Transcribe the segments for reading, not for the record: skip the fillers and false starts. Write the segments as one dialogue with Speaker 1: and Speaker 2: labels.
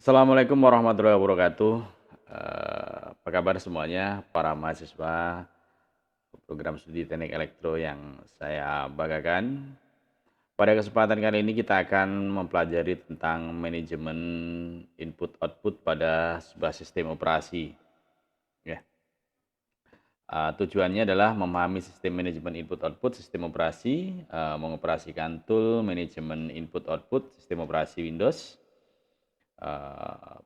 Speaker 1: Assalamualaikum warahmatullahi wabarakatuh. Apa kabar semuanya para mahasiswa program studi teknik elektro yang saya banggakan. Pada kesempatan kali ini kita akan mempelajari tentang manajemen input output pada sebuah sistem operasi. Ya, tujuannya adalah memahami sistem manajemen input output sistem operasi, mengoperasikan tool manajemen input output sistem operasi Windows.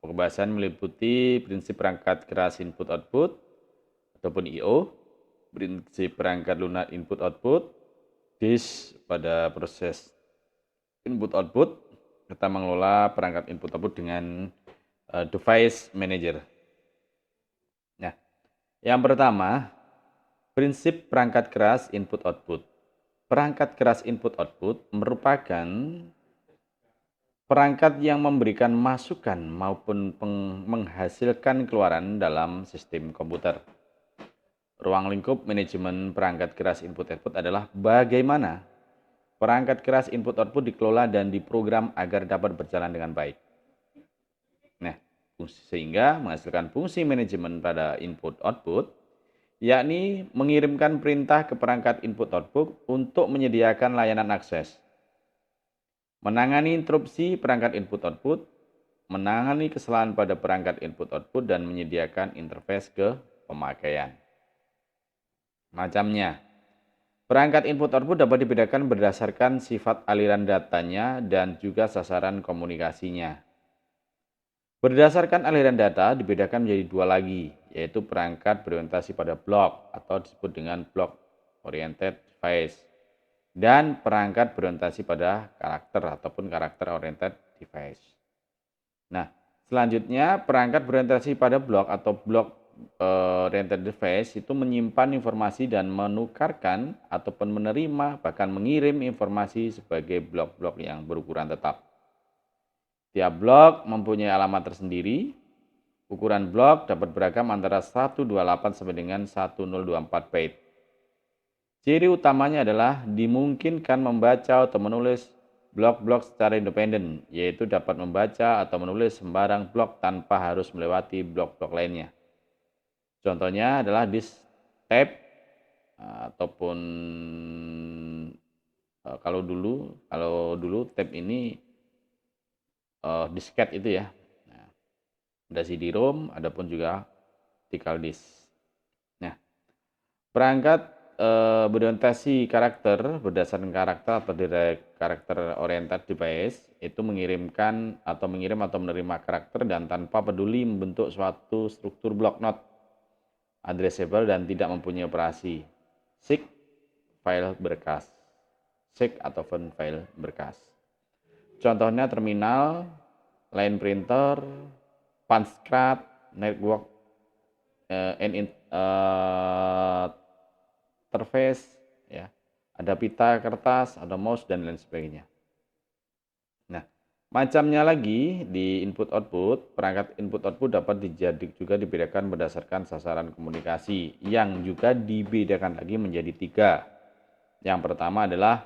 Speaker 1: Pembahasan meliputi prinsip perangkat keras input output ataupun I/O, prinsip perangkat lunak input output, disk pada proses input output, serta mengelola perangkat input output dengan device manager. Nah, yang pertama, prinsip perangkat keras input output. Perangkat keras input output merupakan perangkat yang memberikan masukan maupun menghasilkan keluaran dalam sistem komputer. Ruang lingkup manajemen perangkat keras input-output adalah bagaimana perangkat keras input-output dikelola dan diprogram agar dapat berjalan dengan baik. Nah, sehingga menghasilkan fungsi manajemen pada input-output, yakni mengirimkan perintah ke perangkat input-output untuk menyediakan layanan akses, menangani interupsi perangkat input-output, menangani kesalahan pada perangkat input-output, dan menyediakan interface ke pemakaian. Macamnya, perangkat input-output dapat dibedakan berdasarkan sifat aliran datanya dan juga sasaran komunikasinya. Berdasarkan aliran data dibedakan menjadi dua lagi, yaitu perangkat berorientasi pada blok atau disebut dengan block oriented device, dan perangkat berorientasi pada karakter ataupun karakter oriented device. Nah, selanjutnya perangkat berorientasi pada blok atau block oriented device itu menyimpan informasi dan menukarkan ataupun menerima bahkan mengirim informasi sebagai blok-blok yang berukuran tetap. Tiap blok mempunyai alamat tersendiri. Ukuran blok dapat beragam antara 128 sampai dengan 1024 byte. Ciri utamanya adalah dimungkinkan membaca atau menulis blok-blok secara independen, yaitu dapat membaca atau menulis sembarang blok tanpa harus melewati blok-blok lainnya. Contohnya adalah disk tab ataupun kalau dulu tab ini disket itu ya. Nah, ada CD-ROM, adapun juga optical disk. Nah, perangkat berorientasi karakter berdasarkan karakter atau direct karakter oriented device itu mengirim atau menerima karakter dan tanpa peduli membentuk suatu struktur block not addressable dan tidak mempunyai operasi seek file berkas, seek ataupun file berkas. Contohnya terminal, line printer, punch card, network interface, ya, ada pita kertas, ada mouse dan lain sebagainya. Nah, macamnya lagi di input output, perangkat input output dapat juga dibedakan berdasarkan sasaran komunikasi yang juga dibedakan lagi menjadi tiga. Yang pertama adalah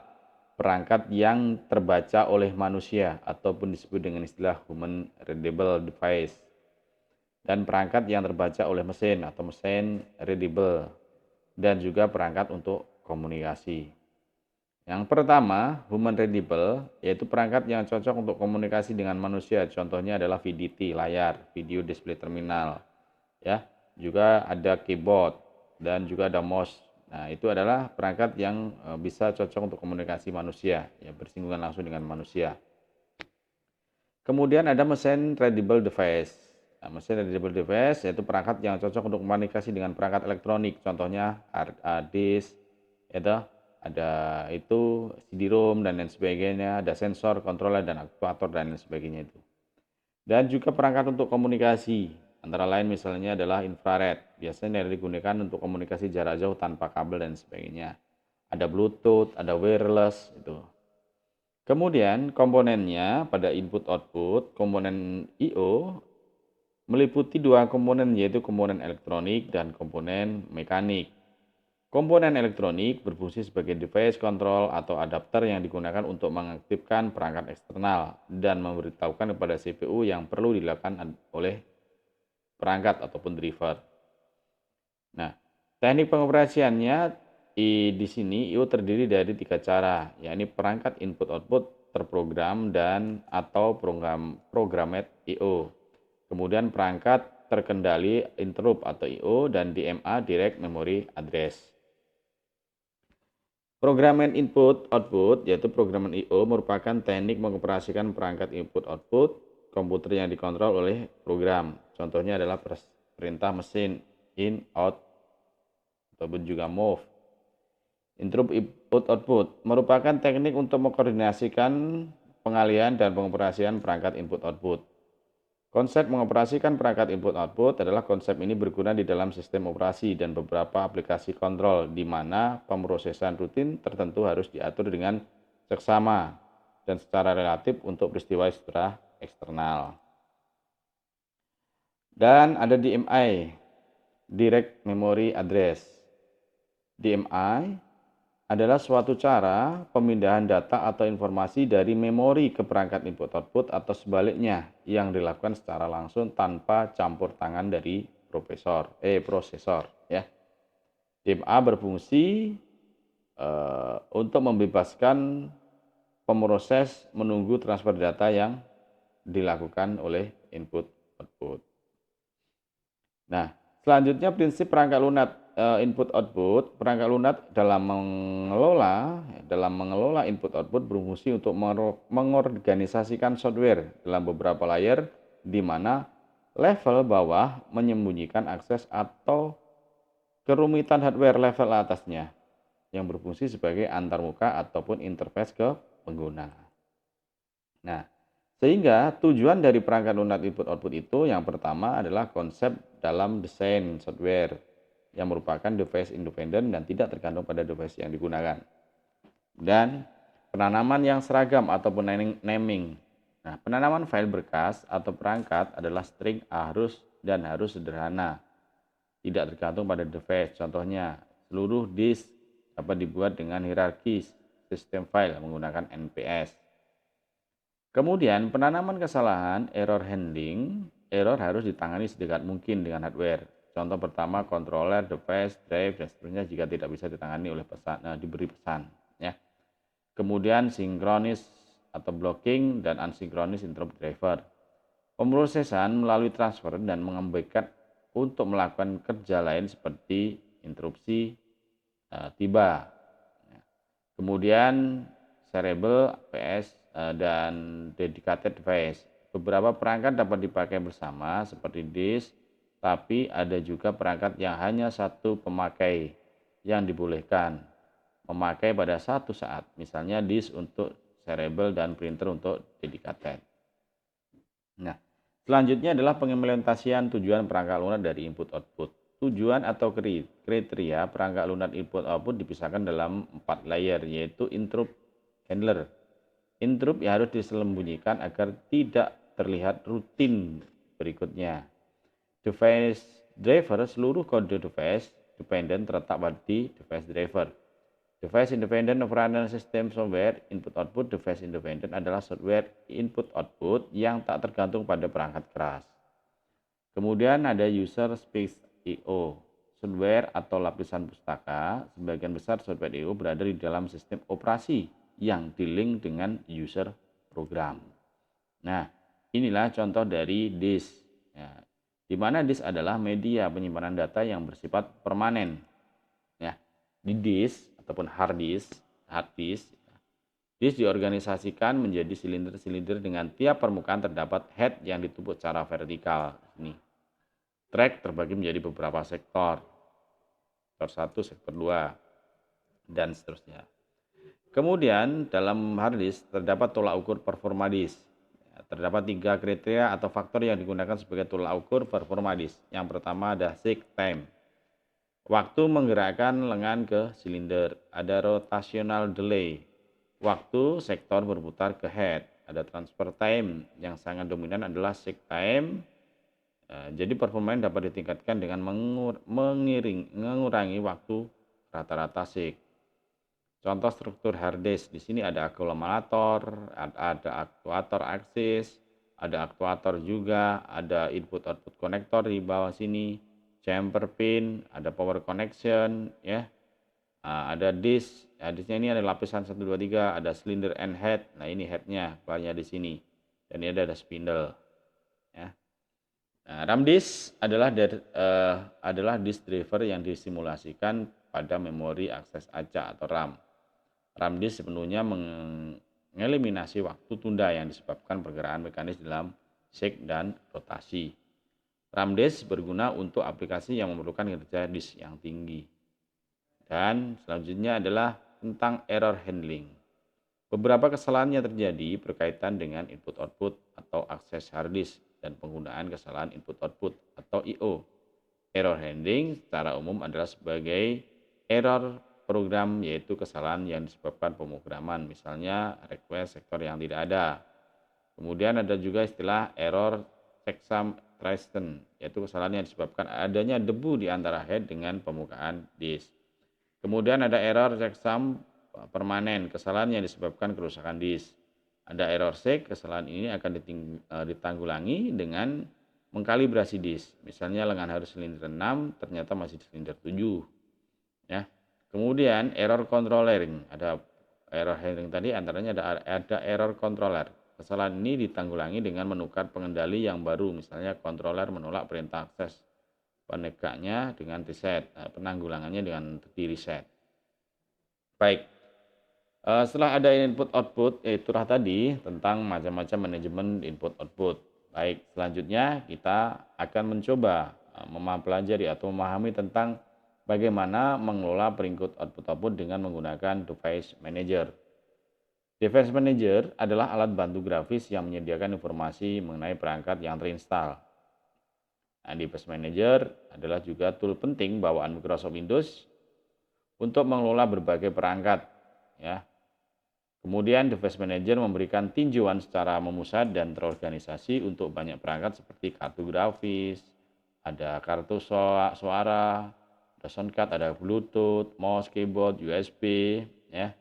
Speaker 1: perangkat yang terbaca oleh manusia ataupun disebut dengan istilah human readable device, dan perangkat yang terbaca oleh mesin atau mesin readable, dan juga perangkat untuk komunikasi. Yang pertama, human readable, yaitu perangkat yang cocok untuk komunikasi dengan manusia. Contohnya adalah VDT, layar, video display terminal. Ya, juga ada keyboard dan juga ada mouse. Nah, itu adalah perangkat yang bisa cocok untuk komunikasi manusia, ya, bersinggungan langsung dengan manusia. Kemudian ada mesin readable device. Nah, mesin readable device yaitu perangkat yang cocok untuk komunikasi dengan perangkat elektronik. Contohnya disk, ada itu CD-ROM dan lain sebagainya, ada sensor, controller dan aktuator dan lain sebagainya itu. Dan juga perangkat untuk komunikasi, antara lain misalnya adalah infrared. Biasanya digunakan untuk komunikasi jarak jauh tanpa kabel dan sebagainya. Ada Bluetooth, ada wireless itu. Kemudian komponennya pada input output, komponen I/O meliputi dua komponen, yaitu komponen elektronik dan komponen mekanik. Komponen elektronik berfungsi sebagai device control atau adapter yang digunakan untuk mengaktifkan perangkat eksternal dan memberitahukan kepada CPU yang perlu dilakukan oleh perangkat ataupun driver. Nah, teknik pengoperasiannya di sini I/O terdiri dari 3 cara, yakni perangkat input-output terprogram dan atau programmed I/O. Kemudian perangkat terkendali interrupt atau I/O dan DMA direct memory address. Programmed input-output yaitu programmed I/O merupakan teknik mengoperasikan perangkat input-output komputer yang dikontrol oleh program. Contohnya adalah perintah mesin in, out, ataupun juga move. Interrupt input-output merupakan teknik untuk mengkoordinasikan pengalihan dan pengoperasian perangkat input-output. Konsep mengoperasikan perangkat input-output adalah konsep ini berguna di dalam sistem operasi dan beberapa aplikasi kontrol di mana pemrosesan rutin tertentu harus diatur dengan seksama dan secara relatif untuk peristiwa eksternal. Dan ada DMI, Direct Memory Address. DMI adalah suatu cara pemindahan data atau informasi dari memori ke perangkat input-output atau sebaliknya yang dilakukan secara langsung tanpa campur tangan dari prosesor. Ya. DMA berfungsi untuk membebaskan pemroses menunggu transfer data yang dilakukan oleh input-output. Nah, selanjutnya prinsip perangkat lunak input-output. Perangkat lunak dalam mengelola input-output berfungsi untuk mengorganisasikan software dalam beberapa layer di mana level bawah menyembunyikan akses atau kerumitan hardware level atasnya yang berfungsi sebagai antarmuka ataupun interface ke pengguna. Nah, sehingga tujuan dari perangkat lunak input-output itu yang pertama adalah konsep dalam desain software yang merupakan device independen dan tidak tergantung pada device yang digunakan. Dan penanaman yang seragam ataupun naming. Nah, penanaman file berkas atau perangkat adalah string harus sederhana, tidak tergantung pada device. Contohnya, seluruh disk dapat dibuat dengan hierarkis sistem file menggunakan NPS. Kemudian penanaman kesalahan error handling, error harus ditangani sedekat mungkin dengan hardware. Contoh pertama controller, device, drive, dan seterusnya jika tidak bisa ditangani oleh diberi pesan. Ya. Kemudian sinkronis atau blocking dan unsinkronis interrupt driver. Pemrosesan melalui transfer dan mengembalikan untuk melakukan kerja lain seperti interupsi tiba. Kemudian serial PS dan dedicated device. Beberapa perangkat dapat dipakai bersama seperti disk, tapi ada juga perangkat yang hanya satu pemakai yang dibolehkan memakai pada satu saat, misalnya disk untuk serial dan printer untuk dedicated. Nah, selanjutnya adalah pengimplementasian tujuan perangkat lunak dari input-output. Tujuan atau kriteria perangkat lunak input-output dipisahkan dalam 4 layer, yaitu interrupt handler. Interrupt yang harus disembunyikan agar tidak terlihat rutin berikutnya. Device driver, seluruh kode device dependent terletak di device driver. Device independent operating system software input-output. Device independent adalah software input-output yang tak tergantung pada perangkat keras. Kemudian ada user space I/O, software atau lapisan pustaka. Sebagian besar software I/O berada di dalam sistem operasi yang di-link dengan user program. Nah, inilah contoh dari disk. Ya, di mana disk adalah media penyimpanan data yang bersifat permanen. Ya, di disk ataupun hard disk, disk diorganisasikan menjadi silinder-silinder dengan tiap permukaan terdapat head yang ditumpuk secara vertikal. Ini. Track terbagi menjadi beberapa sektor 1, sektor 2, dan seterusnya. Kemudian dalam hard disk terdapat tolak ukur performa disk. Terdapat 3 kriteria atau faktor yang digunakan sebagai tolak ukur performa disk. Yang pertama ada cycle time, waktu menggerakkan lengan ke silinder. Ada rotational delay, waktu sektor berputar ke head. Ada transfer time, yang sangat dominan adalah cycle time. Jadi performa dapat ditingkatkan dengan mengurangi waktu rata-rata SIG. Contoh struktur hard disk, di sini ada akumulator, ada aktuator aksis, ada aktuator juga, ada input output konektor di bawah sini, chamber pin, ada power connection ya. Ada disk, disknya ini ada lapisan 1 2 3, ada cylinder and head. Nah, ini headnya, banyak di sini. Dan ini ada spindle ya. Nah, RAM disk adalah disk driver yang disimulasikan pada memori akses acak atau RAM. RAM disk sepenuhnya mengeliminasi waktu tunda yang disebabkan pergerakan mekanis dalam SIG dan rotasi. RAM disk berguna untuk aplikasi yang memerlukan kinerja disk yang tinggi. Dan selanjutnya adalah tentang error handling. Beberapa kesalahan yang terjadi berkaitan dengan input-output atau akses hard disk dan penggunaan kesalahan input-output atau I/O. Error handling secara umum adalah sebagai error program, yaitu kesalahan yang disebabkan pemrograman, misalnya request sektor yang tidak ada. Kemudian ada juga istilah error checksum transition, yaitu kesalahan yang disebabkan adanya debu di antara head dengan permukaan disk. Kemudian ada error checksum permanen, kesalahan yang disebabkan kerusakan disk. Ada error SIG, kesalahan ini akan ditanggulangi dengan mengkalibrasi disk. Misalnya lengan harus silinder 6, ternyata masih di silinder 7. Ya. Kemudian error controlling, ada error handling tadi, antaranya ada error controller. Kesalahan ini ditanggulangi dengan menukar pengendali yang baru, misalnya controller menolak perintah akses penegaknya dengan reset, penanggulangannya dengan di-reset. Baik, setelah ada input output, itulah tadi tentang macam-macam manajemen input output. Baik, selanjutnya kita akan mencoba mempelajari atau memahami tentang bagaimana mengelola peringkat output dengan menggunakan device manager. Device manager adalah alat bantu grafis yang menyediakan informasi mengenai perangkat yang terinstall. Nah, device manager adalah juga tool penting bawaan Microsoft Windows untuk mengelola berbagai perangkat. Ya. Kemudian device manager memberikan tinjauan secara memusat dan terorganisasi untuk banyak perangkat seperti kartu grafis, ada kartu suara, ada soundcard, ada Bluetooth, mouse, keyboard, USB, ya,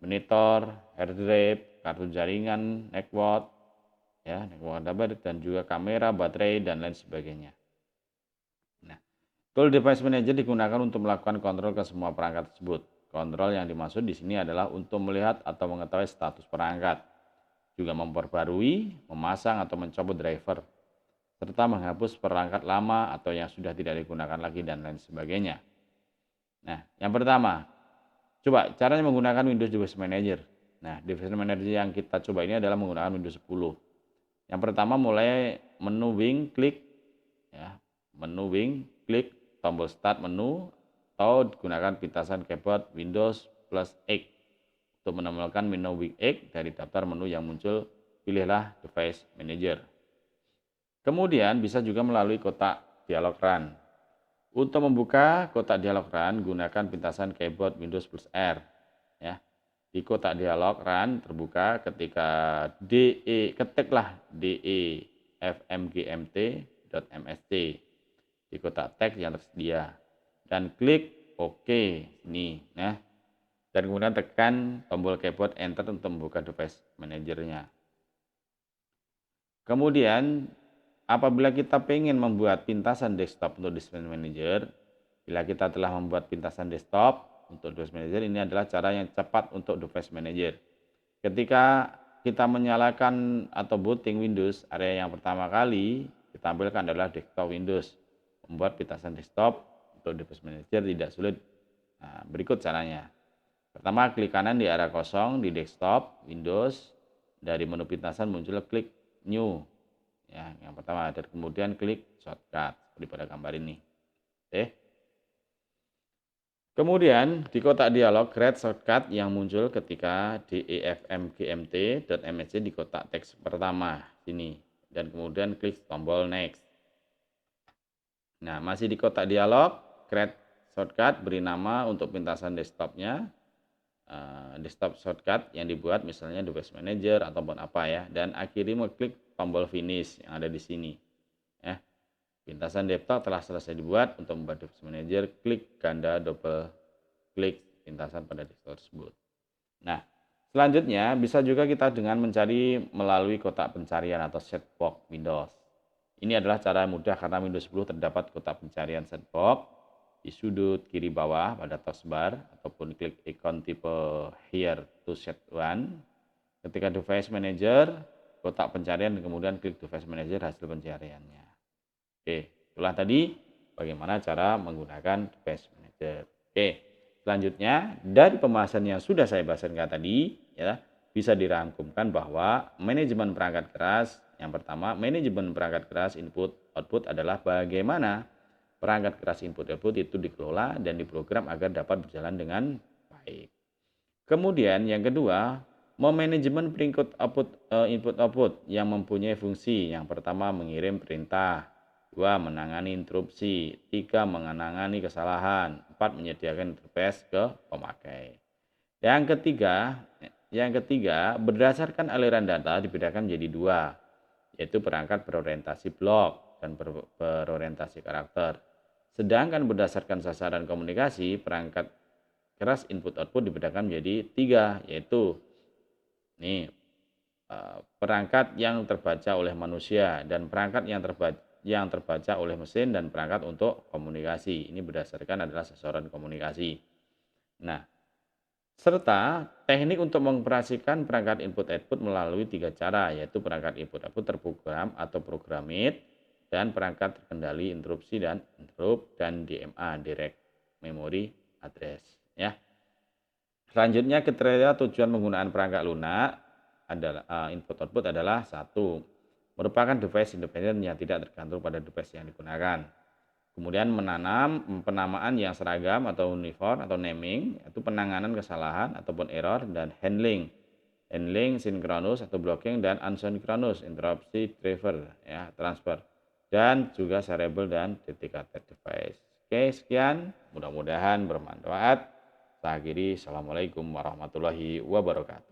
Speaker 1: monitor, hard drive, kartu jaringan, network, ya, network dan juga kamera, baterai dan lain sebagainya. Nah, tool device manager digunakan untuk melakukan kontrol ke semua perangkat tersebut. Kontrol yang dimaksud di sini adalah untuk melihat atau mengetahui status perangkat, juga memperbarui, memasang atau mencopot driver, serta menghapus perangkat lama atau yang sudah tidak digunakan lagi dan lain sebagainya. Nah, yang pertama, coba caranya menggunakan Windows Device Manager. Nah, Device Manager yang kita coba ini adalah menggunakan Windows 10. Yang pertama, mulai menu Wing, klik, ya, menu Wing, klik tombol Start menu atau gunakan pintasan keyboard Windows plus X. Untuk menemukan menu Wing X dari daftar menu yang muncul, pilihlah Device Manager. Kemudian bisa juga melalui kotak dialog Run. Untuk membuka kotak dialog Run, gunakan pintasan keyboard Windows plus R. Ya. Di kotak dialog Run terbuka ketika ketiklah defmgmt.msc di kotak teks yang tersedia dan klik OK nih. Nah, dan kemudian tekan tombol keyboard Enter untuk membuka device manajernya. Kemudian apabila kita ingin membuat pintasan desktop untuk device manager, bila kita telah membuat pintasan desktop untuk device manager, ini adalah cara yang cepat untuk device manager. Ketika kita menyalakan atau booting Windows, area yang pertama kali ditampilkan adalah desktop Windows. Membuat pintasan desktop untuk device manager tidak sulit. Nah, berikut caranya. Pertama, klik kanan di area kosong di desktop Windows. Dari menu pintasan muncul klik New. Ya, yang pertama, dan kemudian klik shortcut seperti pada gambar ini. Oke. Kemudian di kotak dialog create shortcut yang muncul ketika defmgmt.msc di kotak teks pertama sini dan kemudian klik tombol next. Nah, masih di kotak dialog create shortcut, beri nama untuk pintasan desktopnya, desktop shortcut yang dibuat misalnya device manager ataupun apa ya, dan akhiri mengklik tombol finish yang ada di sini. Ya. Pintasan desktop telah selesai dibuat. Untuk membuat device manager, klik ganda double klik lintasan pada disk tersebut. Nah, selanjutnya bisa juga kita dengan mencari melalui kotak pencarian atau set box Windows. Ini adalah cara mudah karena Windows 10 terdapat kotak pencarian set box di sudut kiri bawah pada taskbar ataupun klik ikon tipe Here to set one. Ketika device manager, kotak pencarian dan kemudian klik device manager hasil pencariannya. Oke, itulah tadi bagaimana cara menggunakan device manager. Oke, selanjutnya dari pembahasan yang sudah saya bahaskan tadi ya, bisa dirangkumkan bahwa manajemen perangkat keras, yang pertama manajemen perangkat keras input output adalah bagaimana perangkat keras input output itu dikelola dan diprogram agar dapat berjalan dengan baik. Kemudian yang kedua, memanajemen input output yang mempunyai fungsi. Yang pertama mengirim perintah, 2 menangani interupsi, 3 menangani kesalahan, 4 menyediakan interface ke pemakai. Yang ketiga, berdasarkan aliran data dibedakan menjadi 2, yaitu perangkat berorientasi blok dan berorientasi karakter. Sedangkan berdasarkan sasaran komunikasi, perangkat keras input output dibedakan menjadi 3, yaitu perangkat yang terbaca oleh manusia dan perangkat yang terbaca oleh mesin dan perangkat untuk komunikasi. Ini berdasarkan adalah sasaran komunikasi. Nah, serta teknik untuk mengoperasikan perangkat input output melalui 3 cara, yaitu perangkat input output terprogram atau programming dan perangkat terkendali interupsi dan interrupt dan DMA direct memory address ya. Selanjutnya kriteria tujuan penggunaan perangkat lunak adalah input output adalah 1. Merupakan device independen yang tidak tergantung pada device yang digunakan. Kemudian penamaan yang seragam atau uniform atau naming, itu penanganan kesalahan ataupun error, dan handling sinkronus atau blocking dan unsynchronous interupsi driver ya, transfer, dan juga serial dan dedicated device. Oke, sekian, mudah-mudahan bermanfaat. Saya akhiri, assalamualaikum warahmatullahi wabarakatuh.